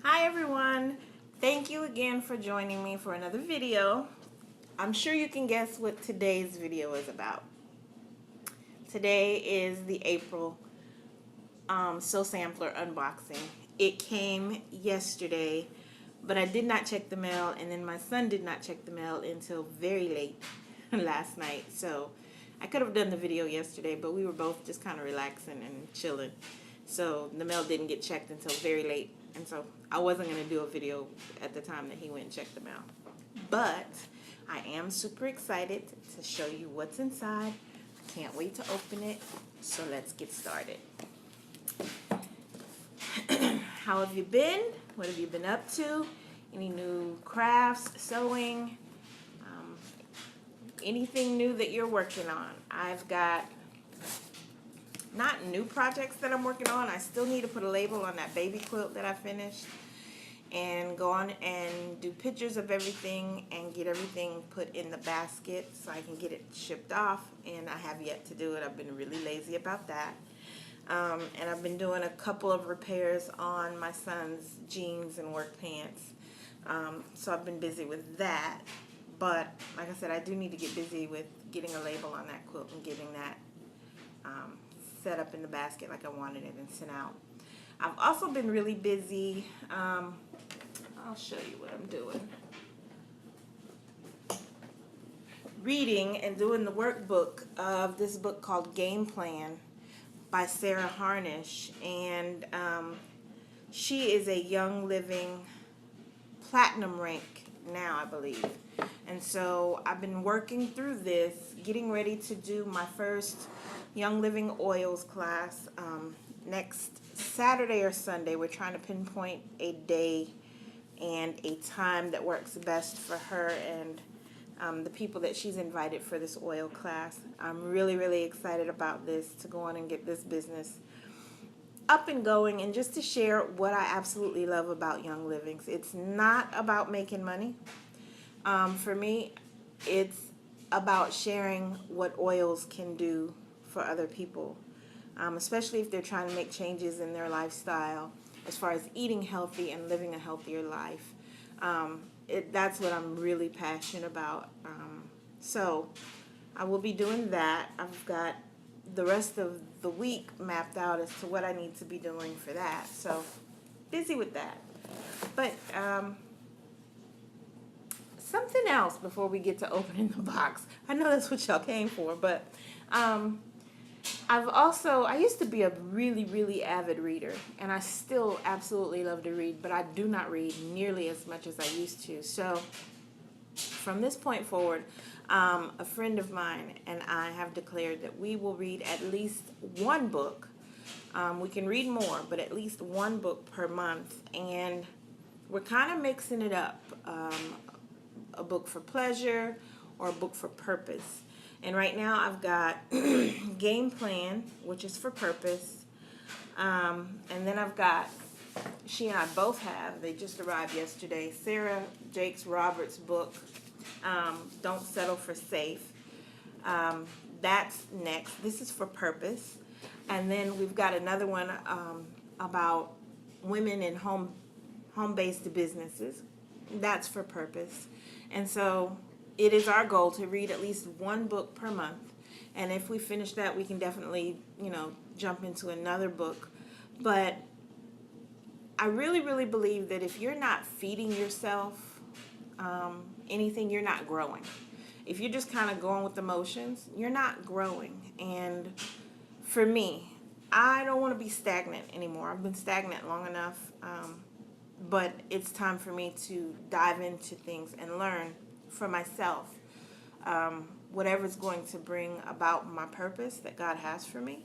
Hi everyone, thank you again for joining me for another video. I'm sure you can guess what today's video is about. Today is the April Sew Sampler unboxing. It came yesterday, but I did not check the mail, and then my son did not check the mail until very late last night. So I could have done the video yesterday, but we were both just kind of relaxing and chilling. So the mail didn't get checked until very late, and so I wasn't going to do a video at the time that he went and checked the mail. But I am super excited to show you what's inside. Can't wait to open it, so let's get started. How have you been? What have you been up to? Any new crafts, sewing, anything new that you're working on? I've got not new projects that I'm working on. I still need to put a label on that baby quilt that I finished and go on and do pictures of everything and get everything put in the basket so I can get it shipped off, and I have yet to do it. I've been really lazy about that. And I've been doing a couple of repairs on my son's jeans and work pants. So I've been busy with that. But like I said, I do need to get busy with getting a label on that quilt and getting that set up in the basket like I wanted it and sent out. I've also been really busy. I'll show you what I'm doing. Reading and doing the workbook of this book called Game Plan by Sarah Harnish, and she is a Young Living platinum rank now, I believe. And so I've been working through this, getting ready to do my first Young Living oils class next Saturday or Sunday. We're trying to pinpoint a day and a time that works best for her and the people that she's invited for this oil class. I'm really excited about this, to go on and get this business up and going, and just to share what I absolutely love about Young Livings. It's not about making money. For me, it's about sharing what oils can do for other people, especially if they're trying to make changes in their lifestyle as far as eating healthy and living a healthier life. That's what I'm really passionate about. So I will be doing that. I've got the rest of the week mapped out as to what I need to be doing for that. So busy with that. But something else before we get to opening the box. I know that's what y'all came for, but I used to be a really avid reader, and I still absolutely love to read, but I do not read nearly as much as I used to. So from this point forward, a friend of mine and I have declared that we will read at least one book. We can read more, but at least one book per month, and we're kind of mixing it up. A book for pleasure or a book for purpose. And right now I've got Game Plan, which is for purpose. And then I've got, she and I both have, they just arrived yesterday, Sarah Jakes Roberts' book, Don't Settle for Safe. That's next. This is for purpose. And then we've got another one about women in home-based businesses. That's for purpose. And so it is our goal to read at least one book per month. And if we finish that, we can definitely, jump into another book. But I really believe that if you're not feeding yourself anything, you're not growing. If you're just kind of going with the motions, you're not growing. And for me, I don't want to be stagnant anymore. I've been stagnant long enough. But it's time for me to dive into things and learn for myself whatever's going to bring about my purpose that God has for me.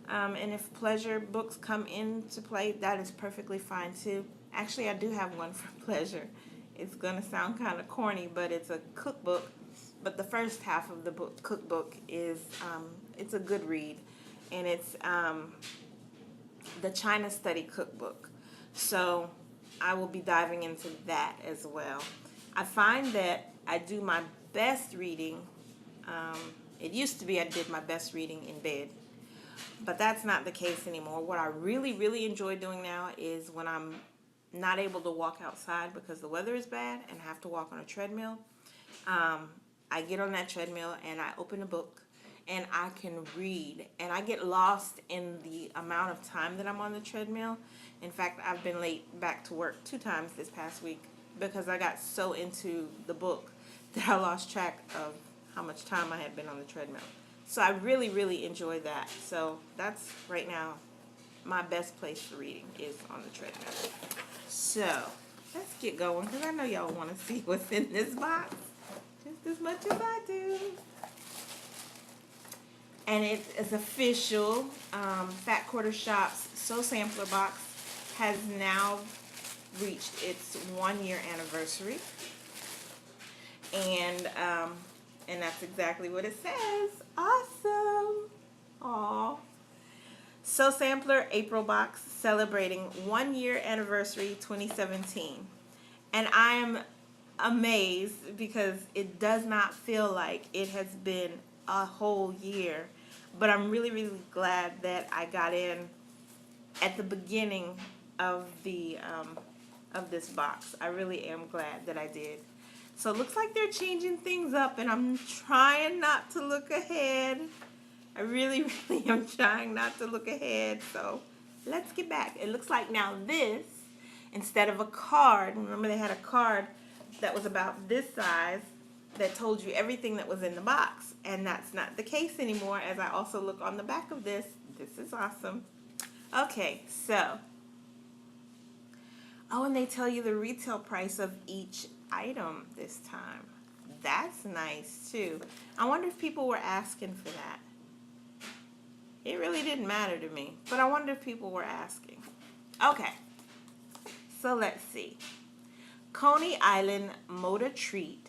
And if pleasure books come into play, that is perfectly fine too. Actually, I do have one for pleasure. It's going to sound kind of corny, but it's a cookbook. But the first half of the cookbook is, it's a good read. And it's the China Study Cookbook. So I will be diving into that as well. I find that I do my best reading. It used to be I did my best reading in bed, but that's not the case anymore. What I really enjoy doing now is when I'm not able to walk outside because the weather is bad and have to walk on a treadmill, I get on that treadmill and I open a book and I can read, and I get lost in the amount of time that I'm on the treadmill. In fact, I've been late back to work 2 times this past week because I got so into the book that I lost track of how much time I had been on the treadmill. So I really, really enjoy that. So that's right now my best place for reading is on the treadmill. So let's get going because I know y'all want to see what's in this box just as much as I do. And it is official. Fat Quarter Shop's Sew Sampler box has now reached its 1-year anniversary. And that's exactly what it says. Awesome. Aw. Sew Sampler April box celebrating 1-year anniversary 2017. And I am amazed because it does not feel like it has been a whole year. But I'm really, really glad that I got in at the beginning of the of this box. I really am glad that I did. So it looks like they're changing things up, and I'm trying not to look ahead. I really, really am trying not to look ahead. So let's get back. It looks like now this, instead of a card, remember they had a card that was about this size that told you everything that was in the box. And that's not the case anymore, as I also look on the back of this. This is awesome. Okay, so. Oh, and they tell you the retail price of each item this time. That's nice, too. I wonder if people were asking for that. It really didn't matter to me, but I wonder if people were asking. Okay, so let's see. Coney Island Moda Treat.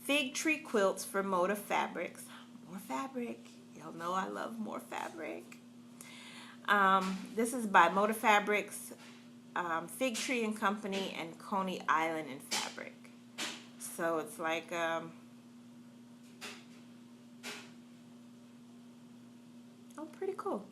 Fig tree quilts for Moda Fabrics. More fabric. Y'all know I love more fabric. This is by Moda Fabrics, Fig Tree and Company, and Coney Island in Fabric. So it's like oh, pretty cool.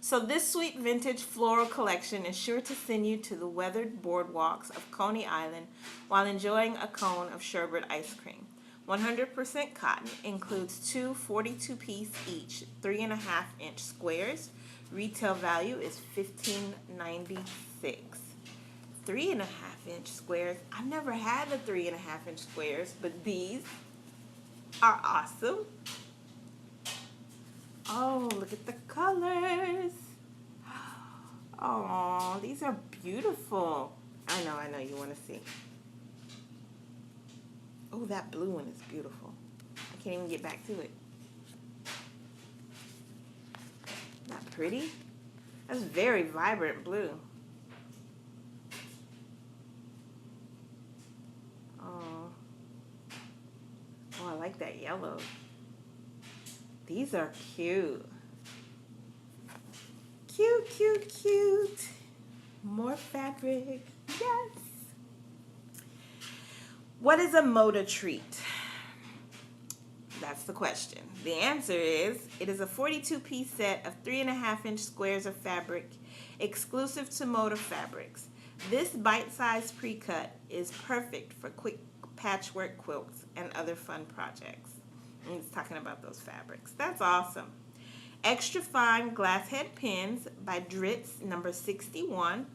So this sweet vintage floral collection is sure to send you to the weathered boardwalks of Coney Island while enjoying a cone of sherbet ice cream. 100% cotton, includes 2 42-piece each 3.5-inch squares. Retail value is $15.96. 3.5-inch squares. I've never had the 3.5-inch squares, but these are awesome. Oh, look at the colors. Oh, these are beautiful. I know you want to see. Oh, that blue one is beautiful. I can't even get back to it. Not pretty? That's very vibrant blue. Oh, I like that yellow. These are cute. Cute, cute, cute. More fabric. Yes. What is a Moda treat? That's the question. The answer is, it is a 42-piece set of 3.5-inch squares of fabric exclusive to Moda Fabrics. This bite-sized pre-cut is perfect for quick patchwork quilts and other fun projects. And he's talking about those fabrics. That's awesome. Extra fine glass head pins by Dritz number 61.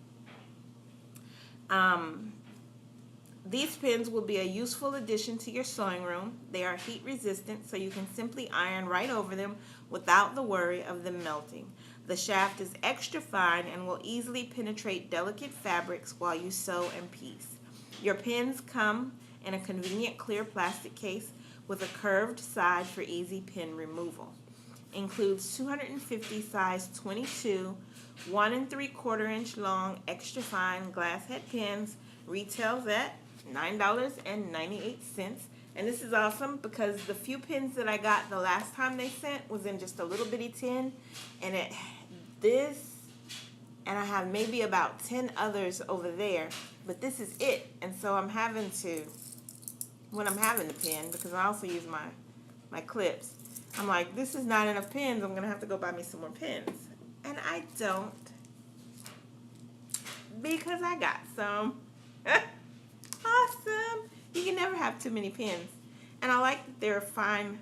These pins will be a useful addition to your sewing room. They are heat resistant, so you can simply iron right over them without the worry of them melting. The shaft is extra fine and will easily penetrate delicate fabrics while you sew and piece. Your pins come in a convenient clear plastic case with a curved side for easy pin removal. Includes 250 size 22, 1 3/4-inch long extra fine glass head pins. Retails at $9.98. And this is awesome because the few pins that I got the last time they sent was in just a little bitty tin, and and I have maybe about 10 others over there, but this is it. And so I'm having to, when I'm having the pin, because I also use my clips, I'm like, this is not enough pins, I'm gonna have to go buy me some more pins. And I don't. because I got some. Awesome. You can never have too many pens. And I like that they're fine,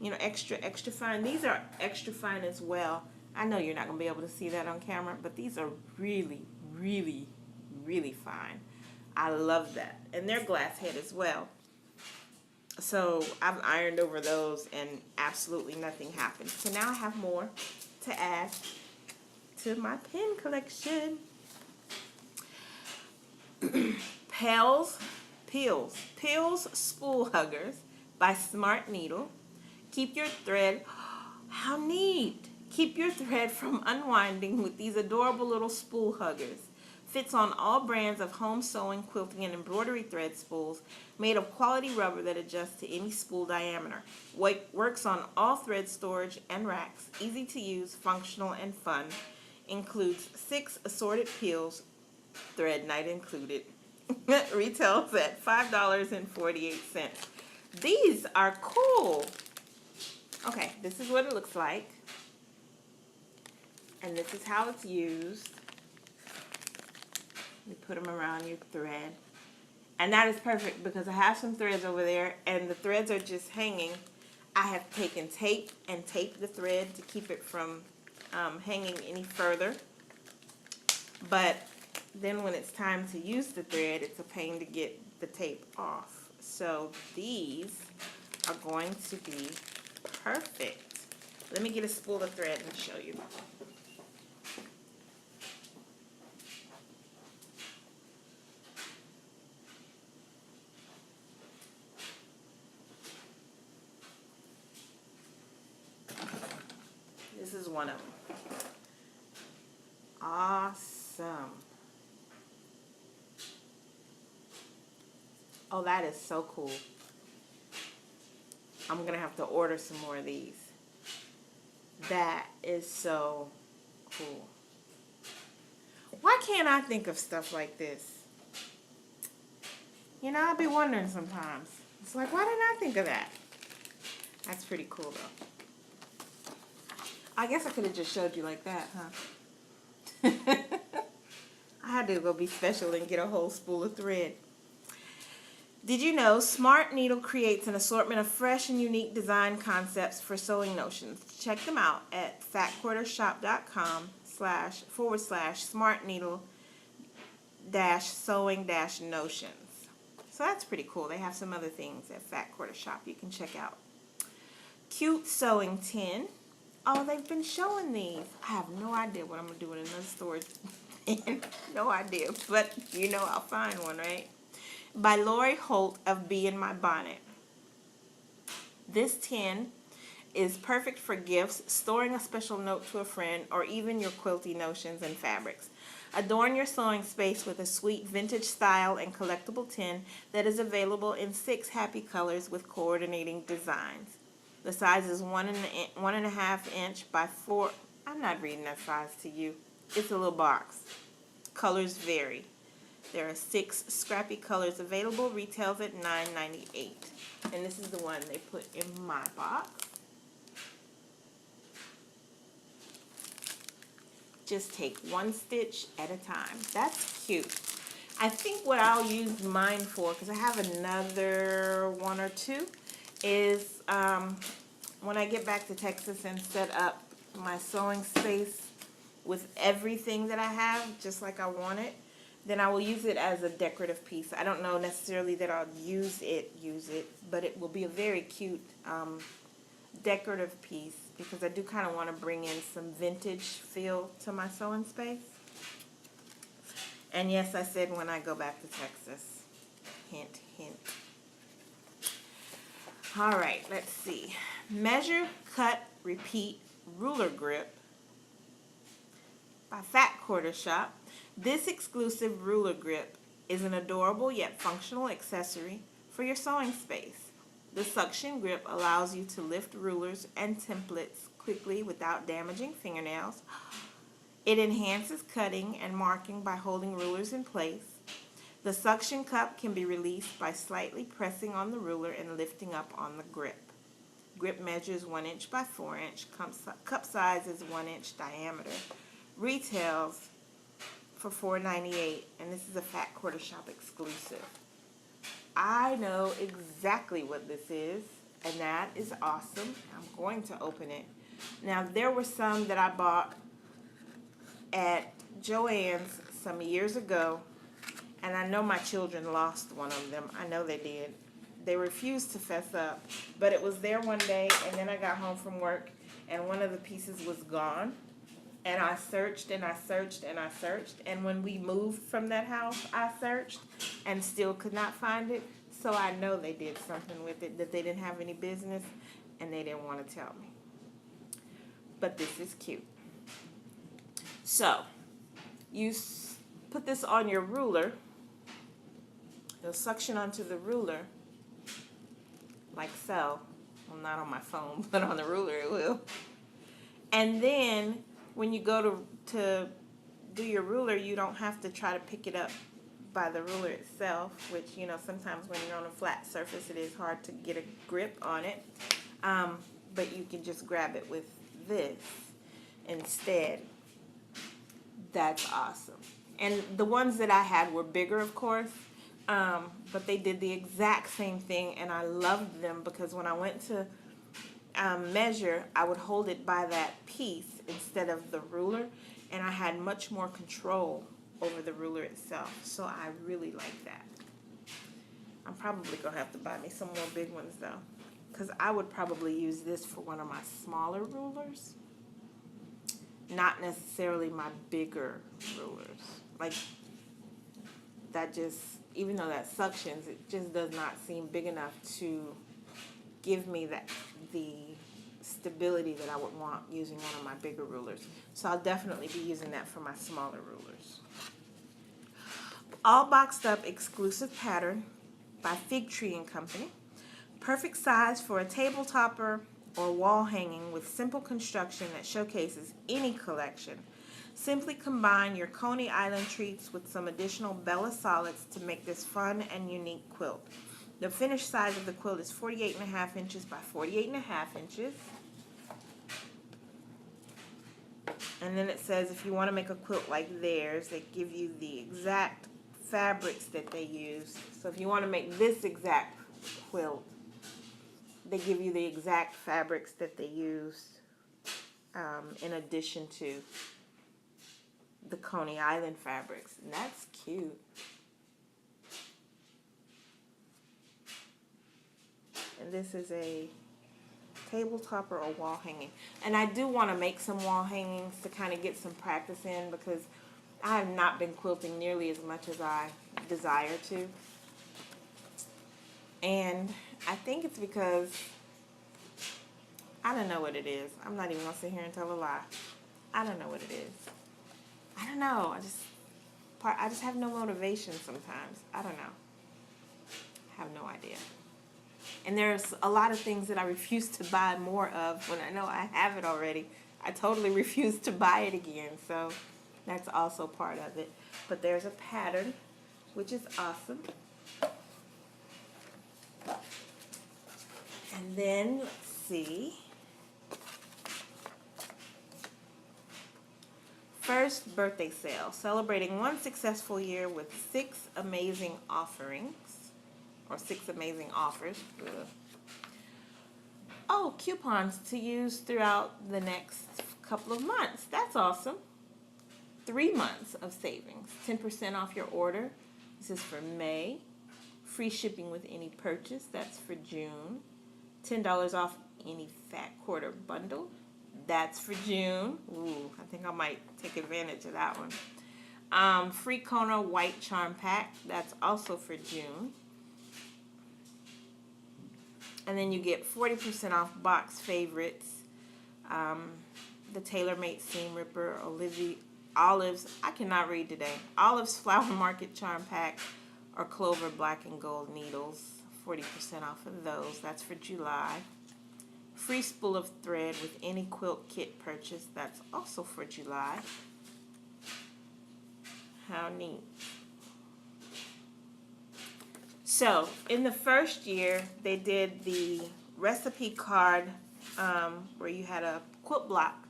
you know, extra fine. These are extra fine as well. I know you're not going to be able to see that on camera, but these are really, really, really fine. I love that. And they're glass head as well. So I've ironed over those and absolutely nothing happened. So now I have more to add to my pen collection. Pills Spool Huggers by Smart Needle. Keep your thread, how neat! Keep your thread from unwinding with these adorable little spool huggers. Fits on all brands of home sewing, quilting, and embroidery thread spools, made of quality rubber that adjusts to any spool diameter. Works on all thread storage and racks. Easy to use, functional, and fun. Includes 6 assorted peels, thread night included. Retails at $5.48. These are cool. Okay, this is what it looks like. And this is how it's used. You put them around your thread. And that is perfect because I have some threads over there and the threads are just hanging. I have taken tape and taped the thread to keep it from hanging any further. But then when it's time to use the thread, it's a pain to get the tape off. So these are going to be perfect. Let me get a spool of thread and show you. This is one of them. Awesome. Oh, that is so cool. I'm going to have to order some more of these. That is so cool. Why can't I think of stuff like this? You know, I'll be wondering sometimes. It's like, why didn't I think of that? That's pretty cool, though. I guess I could have just showed you like that, huh? I had to go be special and get a whole spool of thread. Did you know Smart Needle creates an assortment of fresh and unique design concepts for sewing notions? Check them out at fatquartershop.com/smartneedle-sewing-notions. So that's pretty cool. They have some other things at Fat Quarter Shop you can check out. Cute sewing tin. Oh, they've been showing these. I have no idea what I'm going to do in another storage. No idea, but you know I'll find one, right? By Lori Holt of Bee in My Bonnet. This tin is perfect for gifts, storing a special note to a friend, or even your quilty notions and fabrics. Adorn your sewing space with a sweet vintage style and collectible tin that is available in 6 happy colors with coordinating designs. The size is 1.5 inch by 4. I'm not reading that size to you. It's a little box. Colors vary. There are 6 scrappy colors available. Retails at $9.98. And this is the one they put in my box. Just take one stitch at a time. That's cute. I think what I'll use mine for, because I have another 1 or 2, is when I get back to Texas and set up my sewing space with everything that I have, just like I want it, then I will use it as a decorative piece. I don't know necessarily that I'll use it, but it will be a very cute decorative piece because I do kind of want to bring in some vintage feel to my sewing space. And yes, I said when I go back to Texas. Hint, hint. All right, let's see. Measure, Cut, Repeat Ruler Grip by Fat Quarter Shop. This exclusive ruler grip is an adorable yet functional accessory for your sewing space. The suction grip allows you to lift rulers and templates quickly without damaging fingernails. It enhances cutting and marking by holding rulers in place. The suction cup can be released by slightly pressing on the ruler and lifting up on the grip. Grip measures 1 inch by 4 inch. Cup size is 1 inch diameter. Retails for $4.98, and this is a Fat Quarter Shop exclusive. I know exactly what this is, and that is awesome. I'm going to open it. Now, there were some that I bought at Joann's some years ago, and I know my children lost one of them. I know they did. They refused to fess up, but it was there one day, and then I got home from work, and one of the pieces was gone. And I searched and I searched and I searched. And when we moved from that house, I searched and still could not find it. So I know they did something with it that they didn't have any business and they didn't want to tell me. But this is cute. So you put this on your ruler. It'll suction onto the ruler like so. Well, not on my phone, but on the ruler it will. And then when you go to do your ruler, you don't have to try to pick it up by the ruler itself, which, you know, sometimes when you're on a flat surface, it is hard to get a grip on it. But you can just grab it with this instead. That's awesome. And the ones that I had were bigger, of course, but they did the exact same thing, and I loved them because when I went to measure, I would hold it by that piece instead of the ruler, and I had much more control over the ruler itself. So I really like that. I'm probably gonna have to buy me some more big ones though, because I would probably use this for one of my smaller rulers, not necessarily my bigger rulers. Like that just, even though that suctions, it just does not seem big enough to give me the stability that I would want using one of my bigger rulers. So I'll definitely be using that for my smaller rulers. All boxed up exclusive pattern by Fig Tree and Company. Perfect size for a table topper or wall hanging with simple construction that showcases any collection. Simply combine your Coney Island treats with some additional Bella Solids to make this fun and unique quilt. The finished size of the quilt is 48.5 inches by 48.5 inches. And then it says if you want to make a quilt like theirs, they give you the exact fabrics that they use. So if you want to make this exact quilt, they give you the exact fabrics that they use in addition to the Coney Island fabrics. And that's cute. And this is a table topper or wall hanging. And I do want to make some wall hangings to kind of get some practice in because I have not been quilting nearly as much as I desire to. And I think it's because I don't know what it is. I'm not even going to sit here and tell a lie. I don't know what it is. I don't know. I just have no motivation sometimes. I don't know. I have no idea. And there's a lot of things that I refuse to buy more of when I know I have it already. I totally refuse to buy it again. So that's also part of it. But there's a pattern, which is awesome. And then, let's see. First birthday sale, celebrating one successful year with 6 amazing offerings, or 6 amazing offers. Ugh. Oh, coupons to use throughout the next couple of months. That's awesome. 3 months of savings, 10% off your order. This is for May. Free shipping with any purchase. That's for June. $10 off any Fat Quarter bundle. That's for June. Ooh, I think I might take advantage of that one. Free Kona White Charm Pack. That's also for June. And then you get 40% off box favorites. The TaylorMade Seam Ripper, Olives, I cannot read today. Olives Flower Market Charm Pack or Clover Black and Gold Needles. 40% off of those. That's for July. Free spool of thread with any quilt kit purchase. That's also for July. How neat. So, in the first year, they did the recipe card where you had a quilt block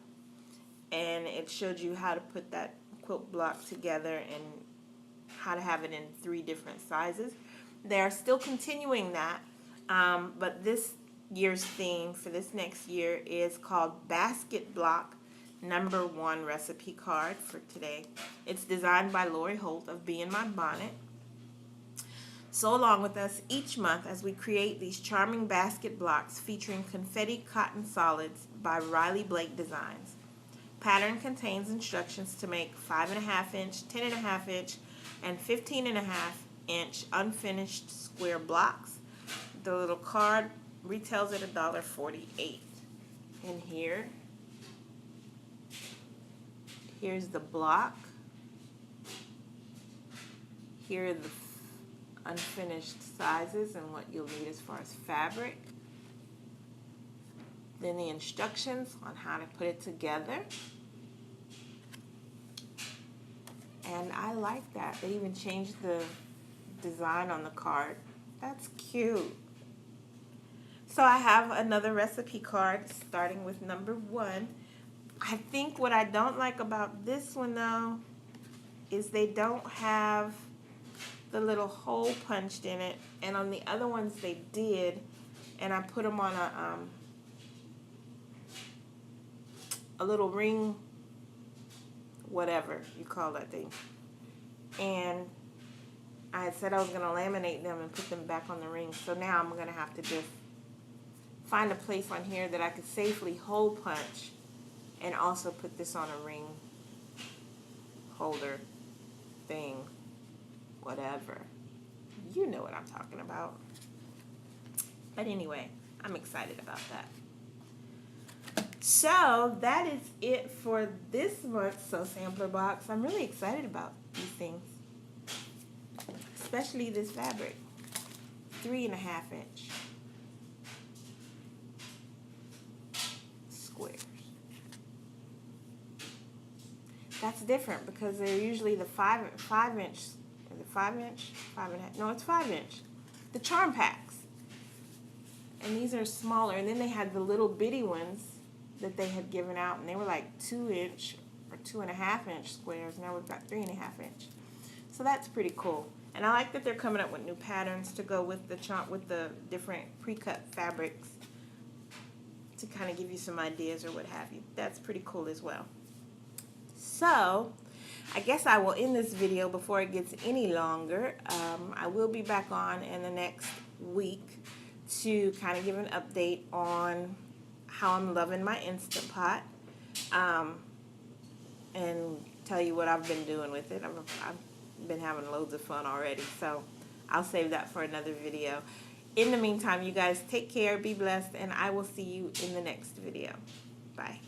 and it showed you how to put that quilt block together and how to have it in 3 different sizes. They're still continuing that, but this year's theme for this next year is called Basket Block #1 recipe card for today. It's designed by Lori Holt of Bee in My Bonnet. So along with us each month as we create these charming basket blocks featuring confetti cotton solids by Riley Blake Designs. Pattern contains instructions to make 5.5 inch, 10.5 inch, and 15.5 inch unfinished square blocks. The little card retails at $1.48. And here's the block. Here are the unfinished sizes and what you'll need as far as fabric. Then the instructions on how to put it together. And I like that. They even changed the design on the card. That's cute. So I have another recipe card starting with #1. I think what I don't like about this one though is they don't have the little hole punched in it, and on the other ones they did, and I put them on a little ring, whatever you call that thing, and I had said I was going to laminate them and put them back on the ring, so now I'm going to have to just find a place on here that I could safely hole punch and also put this on a ring holder thing, whatever. You know what I'm talking about. But anyway, I'm excited about that. So that is it for this month's Sew Sampler box. I'm really excited about these things, especially this fabric, 3.5 inch squares. That's different because they're usually the 5 inch. Is it 5 inch? 5.5. No, it's 5 inch. The charm packs. And these are smaller. And then they had the little bitty ones that they had given out, and they were like 2 inch or 2.5 inch squares. Now we've got 3.5 inch. So that's pretty cool. And I like that they're coming up with new patterns to go with the different pre-cut fabrics to kind of give you some ideas or what have you. That's pretty cool as well. So I guess I will end this video before it gets any longer. I will be back on in the next week to kind of give an update on how I'm loving my Instant Pot, and tell you what I've been doing with it. I've been having loads of fun already, so I'll save that for another video. In the meantime, you guys take care, be blessed, and I will see you in the next video. Bye.